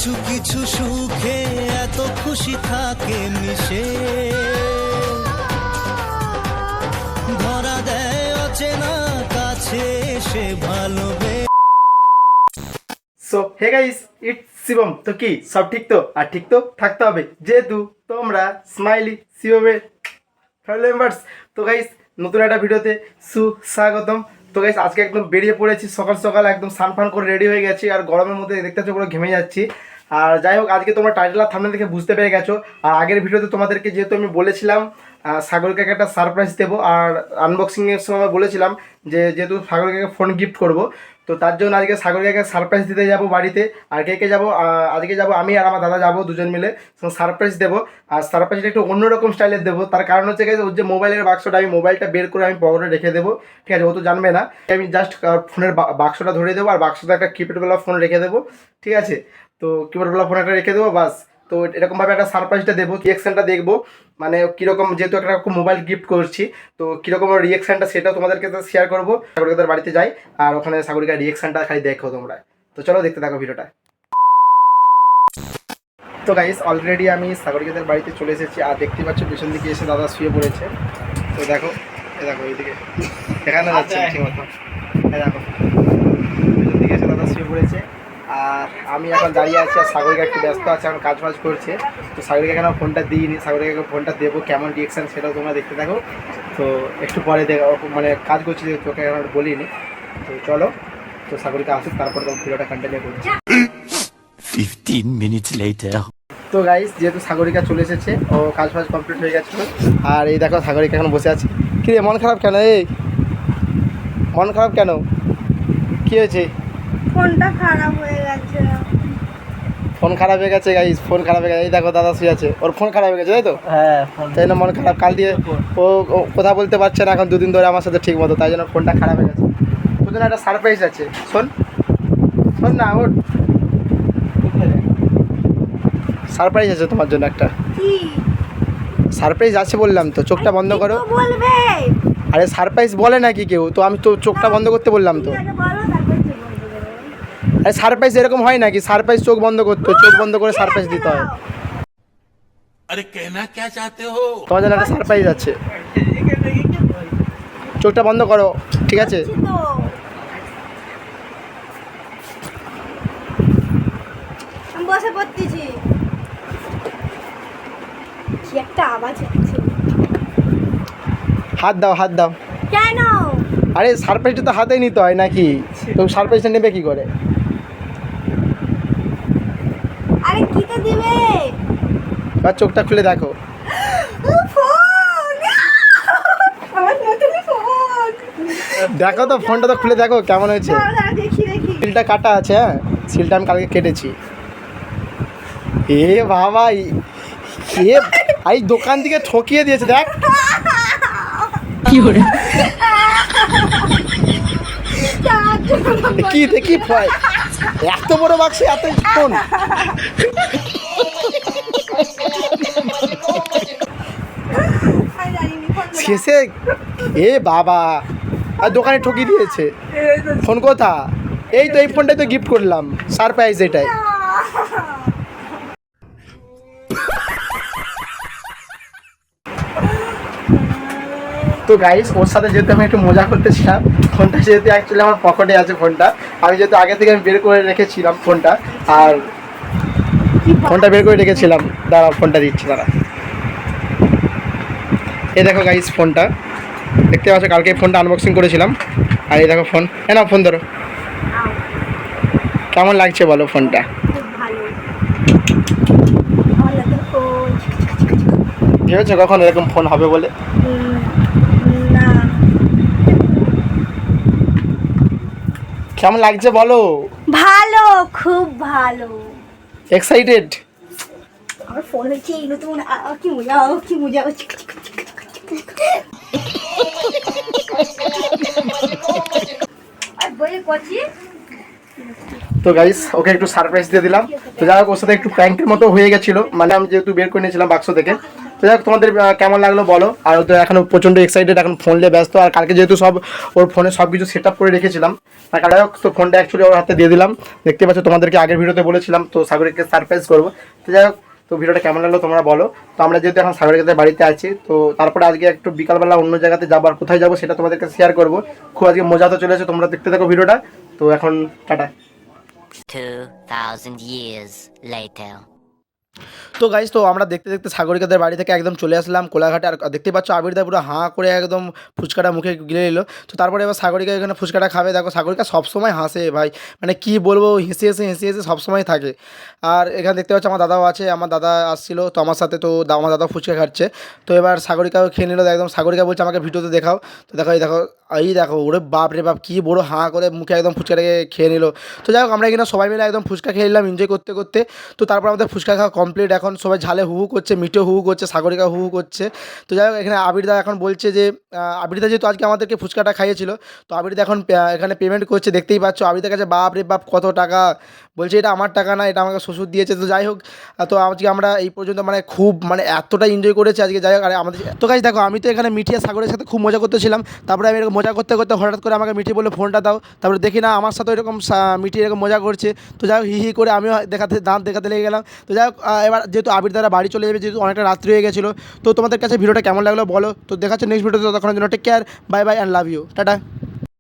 কিছু কিছু সুখে এত খুশি থাকে মিশে, ধরা দেয় অচেনা কাছে এসে ভালোবে। So hey guys, it's Shivam. তো কি সব ঠিক তো? আর ঠিক তো থাকতে হবে, যেহেতু তোমরা স্মাইলি শিবমের ফ্যামিলি মেম্বার্স। তো গাইস, নতুন একটা ভিডিওতে সুস্বাগতম। তো গাইস, আজকে একদম বেরিয়ে পড়েছি সকাল সকাল, একদম সানফান করে রেডি হয়ে গেছি। আর গরমের মধ্যে দেখতে পাচ্ছ পুরো ঘেমে যাচ্ছি। আর যাই হোক, আজকে তোমরা টাইটেল আর থাম্বনেল দেখে বুঝতে পেরে গেছো। আর আগের ভিডিওতে তোমাদেরকে যেহেতু আমি বলেছিলাম সাগরকে একটা সারপ্রাইজ দেবো, আর আনবক্সিংয়ের সময় বলেছিলাম যে যেহেতু সাগরকে ফোন গিফট করব, তো তার জন্য আজকে সাগরকে সারপ্রাইজ দিতে যাব বাড়িতে। আর কে কে যাবো? আজকে যাব আমি আর আমার দাদা, যাবো দুজন মিলে সারপ্রাইজ দেবো। আর সারপ্রাইজটা একটু অন্যরকম স্টাইলের দেবো। তার কারণ হচ্ছে ওর যে মোবাইলের বাক্সটা, আমি মোবাইলটা বের করে আমি পকেটে রেখে দেবো, ঠিক আছে? ও তো জানবে না। আমি জাস্ট ফোনের বাক্সটা ধরে দেবো, আর বাক্সটা একটা কিপ্যাডওয়ালা ফোন রেখে দেবো, ঠিক আছে? তো কিপ্যাডওয়ালা ফোন একটা রেখে দেবো, বাস। তো এরকমভাবে একটা সারপ্রাইজটা দেবো, রিয়েকশানটা দেখবো, মানে কীরকম, যেহেতু একটা মোবাইল গিফট করছি, তো কীরকম রিয়েকশানটা সেটাও তোমাদেরকে শেয়ার করবো। সাগরিকাদের বাড়িতে যাই, আর ওখানে সাগরিকার রিয়েকশানটা খালি দেখো তোমরা। তো চলো দেখতে থাকো ভিডিওটা। তো গাইস, অলরেডি আমি সাগরিকাদের বাড়িতে চলে এসেছি। আর দেখতে পাচ্ছ পিছন দিকে এসে দাদা শুয়ে পড়েছে। তো দেখো, দেখো এইদিকে দেখানো যাচ্ছে ঠিক মতো। দেখো পিছন দিকে এসে দাদা শুয়ে পড়েছে, আর আমি এখন দাঁড়িয়ে আছি। আর সাগরিকা একটু ব্যস্ত আছে, এখন কাজ বাজ করছে। তো সাগরিকা কেন ফোনটা দিইনি, সাগরিকাকে ফোনটা দেবো, কেমন রিয়েকশান সেটাও তোমরা দেখতে থাকো। তো একটু পরে দেখো, মানে কাজ করছি যেহেতু ওকে এখন বলিনি। তো চলো, তো সাগরিকা আসুক, তারপরে তো ভিডিওটা কন্টিনিউ করছি। 15 minutes later. তো গাইস, যেহেতু সাগরিকা চলে এসেছে, ও কাজ ফাজ কমপ্লিট হয়ে গেছিলো। আর এই দেখো সাগরিকা এখন বসে আছে। কী রে, মন খারাপ কেন? এই মন খারাপ কেন? কী হয়েছে? ফোনটা খারাপ হয়ে গেছে। ফোন খারাপ হয়ে গেছে গাইস, ফোন খারাপ হয়ে গেছে। এই দেখো দাদা শুয়ে আছে, ওর ফোন খারাপ হয়ে গেছে, তাই তো? হ্যাঁ, তাই না, মন খারাপ। কাল দিয়ে ও কথা বলতে পারছে না এখন দুদিন ধরে আমার সাথে ঠিক মতো, তাই জন্য ফোনটা খারাপ হয়ে গেছে। তোর জন্য একটা সারপ্রাইজ আছে, শোন শোন না, ওর সারপ্রাইজ আছে তোমার জন্য একটা। কি সারপ্রাইজ আছে বললাম তো, চোখটা বন্ধ করো। বলবে? আরে সারপ্রাইজ বলে নাকি কেউ? তো আমি তো চোখটা বন্ধ করতে বললাম তো। আগে বলো, তারপর কি বলবে? আরে সারপ্রাইজ এরকম হয় নাকি? সারপ্রাইজ চোখ বন্ধ করতে, চোখ বন্ধ করে সারপ্রাইজ দিতে হয়। अरे कहना क्या चाहते हो? তোমার জন্য একটা সারপ্রাইজ আছে, চোখটা বন্ধ করো, ঠিক আছে? বলছি তো। আমি বসে পড়তেছি। কি একটা আওয়াজ হচ্ছে। হাত দাও, হাত দাও। কেন? আরে সারপ্রাইজটা তো হাতেই নিতে হয় নাকি? তো সারপ্রাইজটা নেবে কি করে? আরে কি তো দিবে? আর চোখটা খুলে দেখো। ফোন! আমার নতুন ফোন। দেখো তো, ফোনটা তো খুলে দেখো কেমন হয়েছে। দাঁড়া, দেখি দেখি। সিলটা কাটা আছে, হ্যাঁ সিলটা আমি কালকে কেটেছি। এ বাবা, এ এই দোকান থেকে ঠকিয়ে দিয়েছে, দেখ। কি কি দেখি এত বড় বাক্সে এত ফোন। শেষে এ বাবা, আর দোকানে ঠকিয়ে দিয়েছে। ফোন কোথা? এই তো, এই ফোনটাই তো গিফট করলাম, সারপ্রাইজ এটাই। তো গাইস, ওর সাথে যেহেতু আমি একটু মজা করতেছিলাম, ফোনটা যেহেতু অ্যাকচুয়ালি আমার পকেটে আছে, ফোনটা আমি যেহেতু আগে থেকে আমি বের করে রেখেছিলাম ফোনটা, আর ফোনটা বের করে রেখেছিলাম। দাঁড়া, ফোনটা দিচ্ছি, দাঁড়া। এই দেখো গাইস, ফোনটা দেখতে পাচ্ছ, কালকে ফোনটা আনবক্সিং করেছিলাম। আর এই দেখো ফোন, না ফোন ধরো। কেমন লাগছে বলো ফোনটা? ভেবেছো কখন এরকম ফোন হবে বলে? না। কেমন লাগছে বলো? ভালো, খুব ভালো। এক্সাইটেড? আমার ফোন হচ্ছে এই নতুন। কি মজা, কি মজা। আর বই করছি। তো গাইস, ওকে একটু সারপ্রাইজ দিয়ে দিলাম। তো যাই হোক, ওর সাথে একটু প্র্যাঙ্কের মতো হয়ে গেছিলো, মানে আমি যেহেতু বের করে নিয়েছিলাম বাক্স থেকে, তো যাই হোক তোমাদের কেমন লাগলো বলো। আর তো এখন প্রচণ্ড এক্সাইটেড, এখন ফোন নিয়ে ব্যস্ত। আর কালকে যেহেতু সব ওর ফোনে সব কিছু সেট আপ করে রেখেছিলাম, আর যাই হোক তো ফোনটা অ্যাকচুয়ালি ওর হাতে দিয়ে দিলাম। দেখতে পাচ্ছ, তোমাদেরকে আগের ভিডিওতে বলেছিলাম তো সাগরিককে সারপ্রাইজ করবো। তো যাই হোক, তো ভিডিওটা কেমন লাগলো তোমরা বলো। তো আমরা যেহেতু এখন সাগরিকাদের বাড়িতে আছি, তো তারপরে আজকে একটু বিকালবেলা অন্য জায়গাতে যাবো, আর কোথায় যাবো সেটা তোমাদেরকে শেয়ার করবো। খুব আজকে মজা তো চলেছে, তোমরা দেখতে থাকো ভিডিওটা। তো এখন টাটা। 2000 years later. তো গাইস, তো আমরা দেখতে দেখতে সাগরিকাদের বাড়ি থেকে একদম চলে আসলাম কোলাঘাটে। আর দেখতে পাচ্ছ আবিরদা পুরো হাঁ করে একদম ফুচকাটা মুখে গিলে নিল। তো তারপরে এবার সাগরিকা এখানে ফুচকাটা খাবে। দেখো সাগরিকা সবসময় হাসে ভাই, মানে কি বলবো, হেসে হেসে হেসে হেসে সবসময় থাকে। আর এখানে দেখতে পাচ্ছ আমার দাদাও আছে, আমার দাদা আসছিল তো আমার সাথে, তো আমার দাদা ফুচকা খাচ্ছে। তো এবার সাগরিকাও খেয়ে নিল একদম। সাগরিকা বলছে আমাকে ভিডিওতে দেখাও। তো দেখো এই দেখো, এই দেখো, ওরে বাপ রে বাপ, কী বড়ো হাঁ করে মুখে একদম ফুচকাটাকে খেয়ে নিল। তো যাই হোক, আমরা এখানে সবাই মিলে একদম ফুচকা খেয়ে নিলাম এনজয় করতে করতে। তো তারপর আমাদের ফুচকা খাওয়া কমপ্লিট। এখন সবাই ঝালে হু হু করছে, মিঠে হু হু করছে, সাগরিকা হু হু করছে। তো যাই হোক, এখানে আবিরদা এখন বলছে যে আবিরদা যেহেতু আজকে আমাদেরকে ফুচকাটা খাইয়েছিল, তো আবিরদা এখন এখানে পেমেন্ট করছে। দেখতেই পাচ্ছ আবিরদার কাছে বাপ রে বাপ কত টাকা। বলছে এটা আমার টাকা না, এটা আমাকে শ্বশুর দিয়েছে। তো যাই হোক, তো আজকে আমরা এই পর্যন্ত মানে খুব মানে এতটা এনজয় করেছি আজকে। যাই হোক, আর আমাদের তো গাইস দেখো, আমি তো এখানে মিঠি আর সাগরের সাথে খুব মজা করতেছিলাম। তারপরে আমি এরকম মজা করতে করতে হঠাৎ করে আমাকে মিঠি বললো ফোনটা দাও। তারপরে দেখি না আমার সাথে এরকম মিঠি এরকম মজা করছে। তো যাই হোক, হি হি করে আমিও দাঁত দেখাতে লেগে গেলাম। তো যাই হোক, এবার যেহেতু আবির দ্বারা বাড়ি চলে যাবে, যেহেতু অনেকটা রাত্রি হয়ে গেছিলো। তো তোমাদের কাছে ভিডিওটা কেমন লাগলো বলো। তো দেখাচ্ছে নেক্সট ভিডিওতে, ততক্ষণের জন্য take care, bye bye and love you, tata.